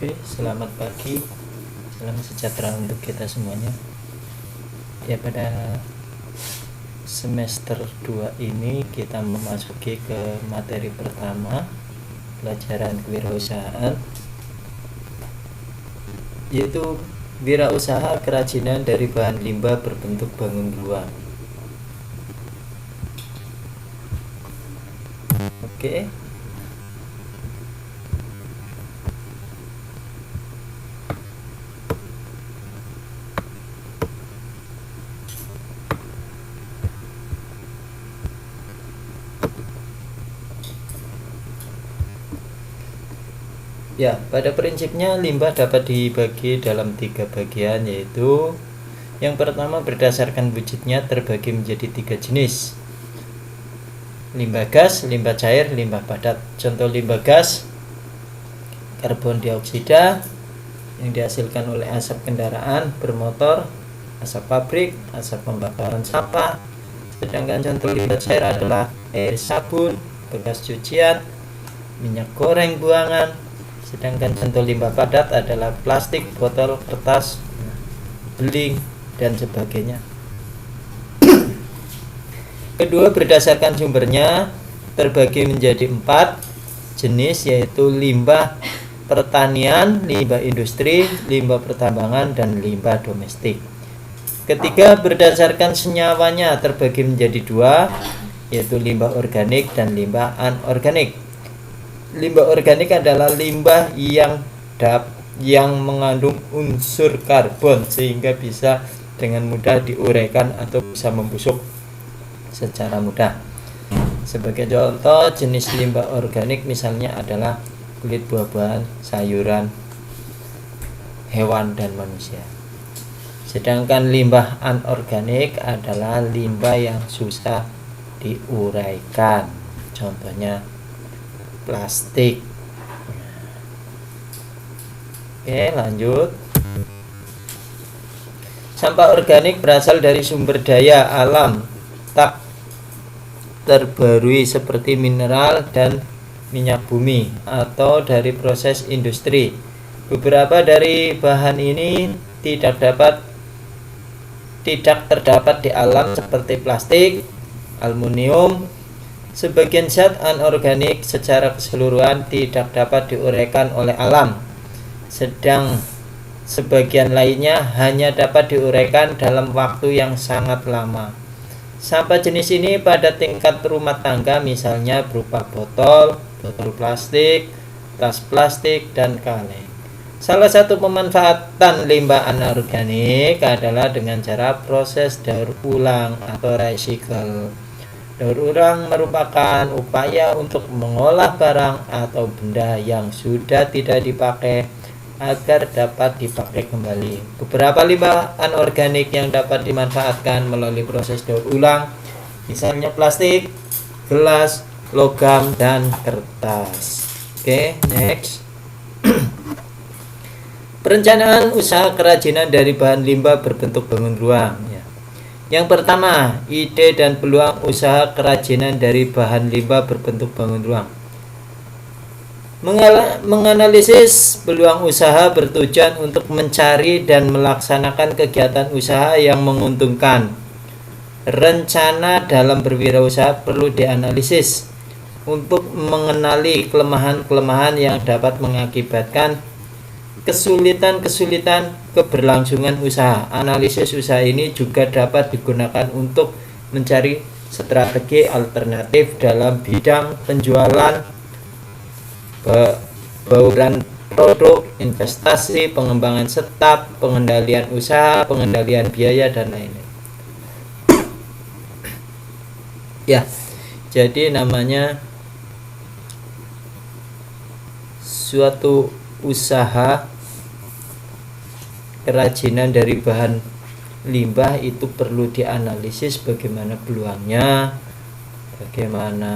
Oke, selamat pagi, salam sejahtera untuk kita semuanya. Ya, pada semester 2 ini kita memasuki ke materi pertama, pelajaran kewirausahaan, yaitu wirausaha kerajinan dari bahan limbah berbentuk bangun ruang. Oke. Ya, pada prinsipnya limbah dapat dibagi dalam 3 bagian, yaitu yang pertama berdasarkan wujudnya terbagi menjadi 3 jenis: limbah gas, limbah cair, limbah padat. Contoh limbah gas: karbon dioksida yang dihasilkan oleh asap kendaraan bermotor, asap pabrik, asap pembakaran sampah. Sedangkan contoh limbah cair adalah air sabun, bekas cucian, minyak goreng buangan. Sedangkan contoh limbah padat adalah plastik, botol, kertas, beling, dan sebagainya. Kedua, berdasarkan sumbernya terbagi menjadi 4 jenis, yaitu limbah pertanian, limbah industri, limbah pertambangan, dan limbah domestik. Ketiga, berdasarkan senyawanya terbagi menjadi 2, yaitu limbah organik dan limbah anorganik. Limbah organik adalah limbah yang mengandung unsur karbon sehingga bisa dengan mudah diuraikan atau bisa membusuk secara mudah. Sebagai contoh jenis limbah organik misalnya adalah kulit buah-buahan, sayuran, hewan, dan manusia. Sedangkan limbah anorganik adalah limbah yang susah diuraikan. Contohnya plastik. Oke, lanjut. Sampah organik berasal dari sumber daya alam tak terbarui seperti mineral dan minyak bumi atau dari proses industri. Beberapa dari bahan ini tidak terdapat di alam seperti plastik, aluminium. Sebagian zat anorganik secara keseluruhan tidak dapat diuraikan oleh alam, sedang sebagian lainnya hanya dapat diuraikan dalam waktu yang sangat lama. Sampah jenis ini pada tingkat rumah tangga misalnya berupa botol plastik, tas plastik, dan kaleng. Salah satu pemanfaatan limbah anorganik adalah dengan cara proses daur ulang atau recycle. Daur ulang merupakan upaya untuk mengolah barang atau benda yang sudah tidak dipakai agar dapat dipakai kembali. Beberapa limbah anorganik yang dapat dimanfaatkan melalui proses daur ulang, misalnya plastik, gelas, logam, dan kertas. Oke, next. Perencanaan usaha kerajinan dari bahan limbah berbentuk bangun ruang. Yang pertama, ide dan peluang usaha kerajinan dari bahan limbah berbentuk bangun ruang. Menganalisis peluang usaha bertujuan untuk mencari dan melaksanakan kegiatan usaha yang menguntungkan. Rencana dalam berwirausaha perlu dianalisis untuk mengenali kelemahan-kelemahan yang dapat mengakibatkan kesulitan keberlangsungan usaha. Analisis usaha ini juga dapat digunakan untuk mencari strategi alternatif dalam bidang penjualan, bauran produk, investasi, pengembangan staf, pengendalian usaha, pengendalian biaya, dan lainnya. Ya, jadi namanya suatu usaha kerajinan dari bahan limbah itu perlu dianalisis bagaimana peluangnya, bagaimana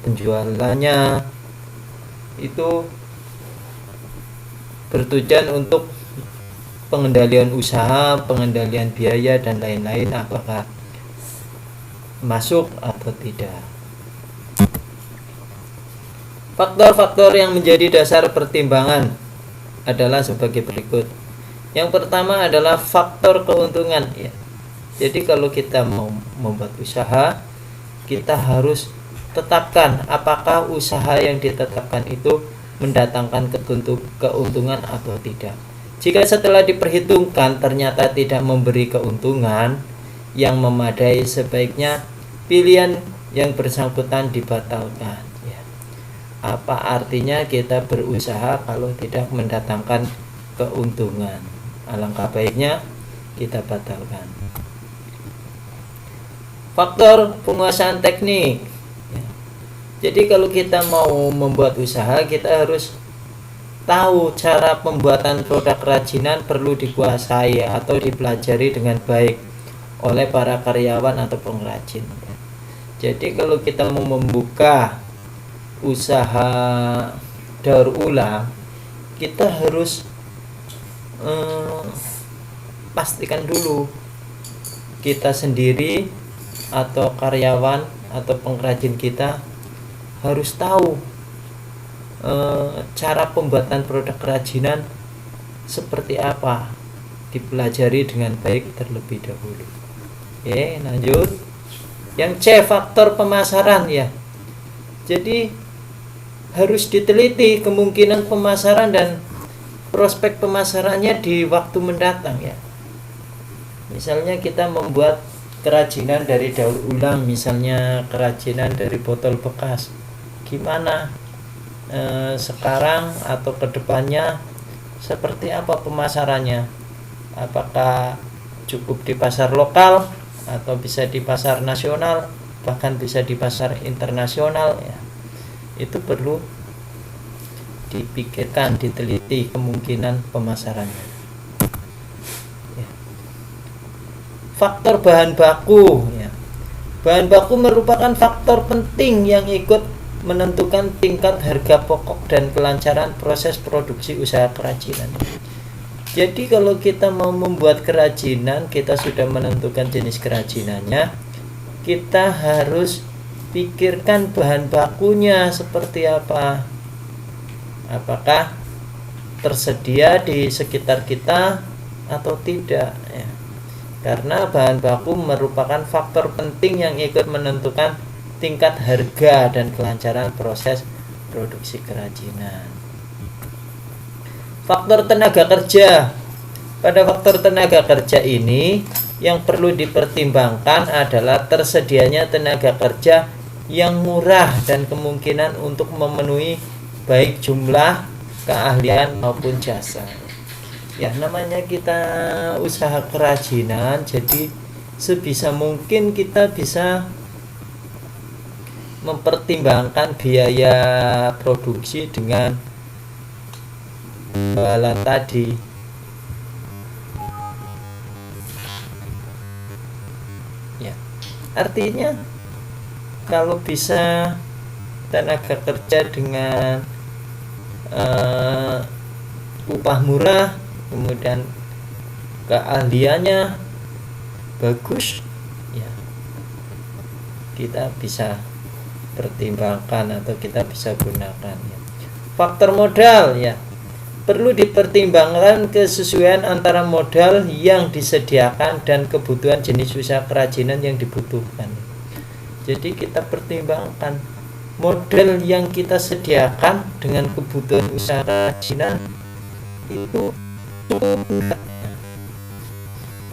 penjualannya. Itu bertujuan untuk pengendalian usaha, pengendalian biaya, dan lain-lain, apakah masuk atau tidak. Faktor-faktor yang menjadi dasar pertimbangan adalah sebagai berikut. Yang pertama adalah faktor keuntungan ya. Jadi kalau kita mau membuat usaha, kita harus tetapkan apakah usaha yang ditetapkan itu mendatangkan keuntungan atau tidak. Jika setelah diperhitungkan ternyata tidak memberi keuntungan yang memadai, sebaiknya pilihan yang bersangkutan dibatalkan ya. Apa artinya kita berusaha kalau tidak mendatangkan keuntungan? Alangkah baiknya kita batalkan. Faktor penguasaan teknik ya. Jadi kalau kita mau membuat usaha, kita harus tahu cara pembuatan produk kerajinan perlu dikuasai atau dipelajari dengan baik oleh para karyawan atau pengrajin. Jadi kalau kita mau membuka usaha daur ulang, kita harus pastikan dulu kita sendiri atau karyawan atau pengrajin kita harus tahu cara pembuatan produk kerajinan seperti apa, dipelajari dengan baik terlebih dahulu. Oke, lanjut. Yang C, faktor pemasaran ya. Jadi harus diteliti kemungkinan pemasaran dan prospek pemasarannya di waktu mendatang ya. Misalnya kita membuat kerajinan dari daur ulang, misalnya kerajinan dari botol bekas, gimana sekarang atau kedepannya seperti apa pemasarannya? Apakah cukup di pasar lokal atau bisa di pasar nasional, bahkan bisa di pasar internasional ya. Itu perlu dipikirkan, diteliti kemungkinan pemasarannya. Faktor bahan baku ya. Bahan baku merupakan faktor penting yang ikut menentukan tingkat harga pokok dan kelancaran proses produksi usaha kerajinan. Jadi kalau kita mau membuat kerajinan, kita sudah menentukan jenis kerajinannya, kita harus pikirkan bahan bakunya seperti apa. Apakah tersedia di sekitar kita atau tidak ya. Karena bahan baku merupakan faktor penting yang ikut menentukan tingkat harga dan kelancaran proses produksi kerajinan. Faktor tenaga kerja. Pada faktor tenaga kerja ini yang perlu dipertimbangkan adalah tersedianya tenaga kerja yang murah dan kemungkinan untuk memenuhi baik jumlah, keahlian maupun jasa. Ya, namanya kita usaha kerajinan, jadi sebisa mungkin kita bisa mempertimbangkan biaya produksi dengan jualan tadi. Ya, artinya kalau bisa tenaga kerja dengan upah murah, kemudian keahliannya bagus ya, kita bisa pertimbangkan atau kita bisa gunakan ya. Faktor modal ya, perlu dipertimbangkan kesesuaian antara modal yang disediakan dan kebutuhan jenis usaha kerajinan yang dibutuhkan. Jadi kita pertimbangkan modal yang kita sediakan dengan kebutuhan usaha kerajinan itu cukup.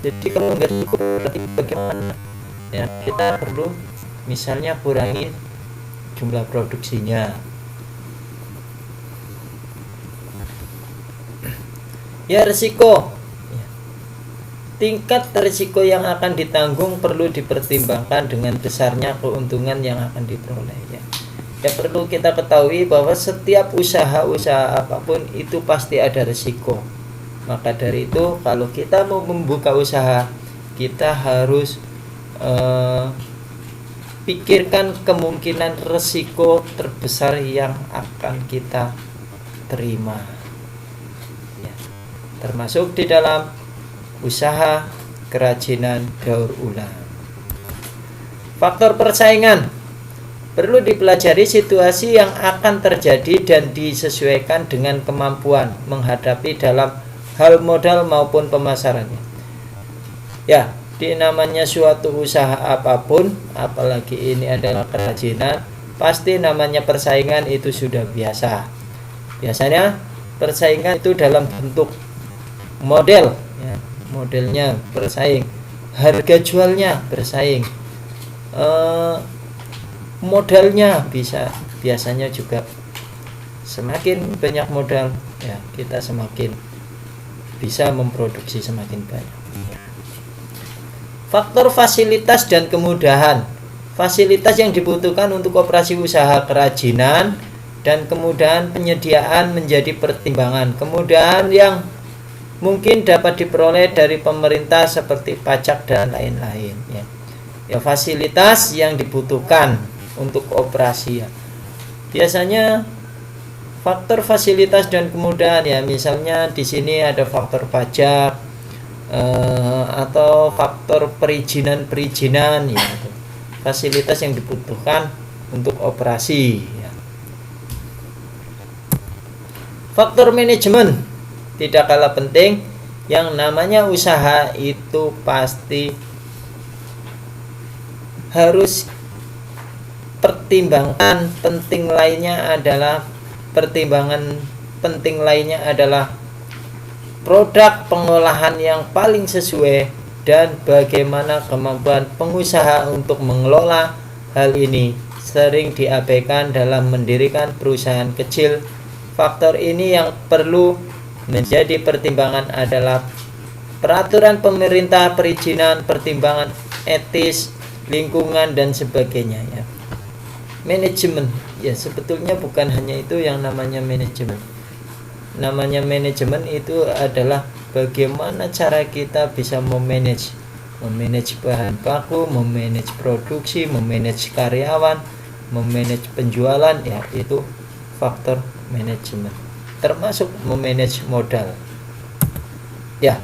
Jadi kalau nggak cukup berarti bagaimana ya, kita perlu misalnya kurangi jumlah produksinya ya. Risiko ya. Tingkat risiko yang akan ditanggung perlu dipertimbangkan dengan besarnya keuntungan yang akan diperoleh ya. Ya, perlu kita ketahui bahwa setiap usaha apapun itu pasti ada risiko. Maka dari itu kalau kita mau membuka usaha, kita harus pikirkan kemungkinan risiko terbesar yang akan kita terima ya, termasuk di dalam usaha kerajinan daur ulang. Faktor persaingan. Perlu dipelajari situasi yang akan terjadi dan disesuaikan dengan kemampuan menghadapi dalam hal modal maupun pemasarannya. Ya, di namanya suatu usaha apapun, apalagi ini adalah kerajinan, pasti namanya persaingan itu sudah biasa. Biasanya persaingan itu dalam bentuk model, ya, modelnya bersaing, harga jualnya bersaing, modalnya biasanya juga semakin banyak modal, ya kita semakin bisa memproduksi semakin banyak. Faktor fasilitas dan kemudahan. Fasilitas yang dibutuhkan untuk operasi usaha kerajinan dan kemudahan penyediaan menjadi pertimbangan. Kemudahan yang mungkin dapat diperoleh dari pemerintah seperti pajak dan lain-lain, ya fasilitas yang dibutuhkan untuk operasi, ya. Biasanya faktor fasilitas dan kemudahan, ya misalnya di sini ada faktor pajak atau faktor perizinan, ya, fasilitas yang dibutuhkan untuk operasi, ya. Faktor manajemen tidak kalah penting. Yang namanya usaha itu pasti harus pertimbangan penting lainnya adalah produk pengolahan yang paling sesuai dan bagaimana kemampuan pengusaha untuk mengelola hal ini sering diabaikan dalam mendirikan perusahaan kecil. Faktor ini yang perlu menjadi pertimbangan adalah peraturan pemerintah, perizinan, pertimbangan etis, lingkungan dan sebagainya, ya. Manajemen, ya sebetulnya bukan hanya itu yang namanya manajemen. Namanya manajemen itu adalah bagaimana cara kita bisa memanage bahan baku, memanage produksi, memanage karyawan, memanage penjualan, ya itu faktor manajemen, termasuk memanage modal. Ya,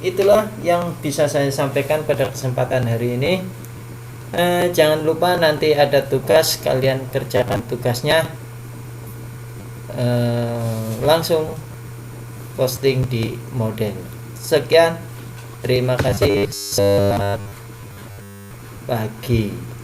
itulah yang bisa saya sampaikan pada kesempatan hari ini. Jangan lupa nanti ada tugas, kalian kerjakan tugasnya, langsung posting di model. Sekian, terima kasih, selamat pagi.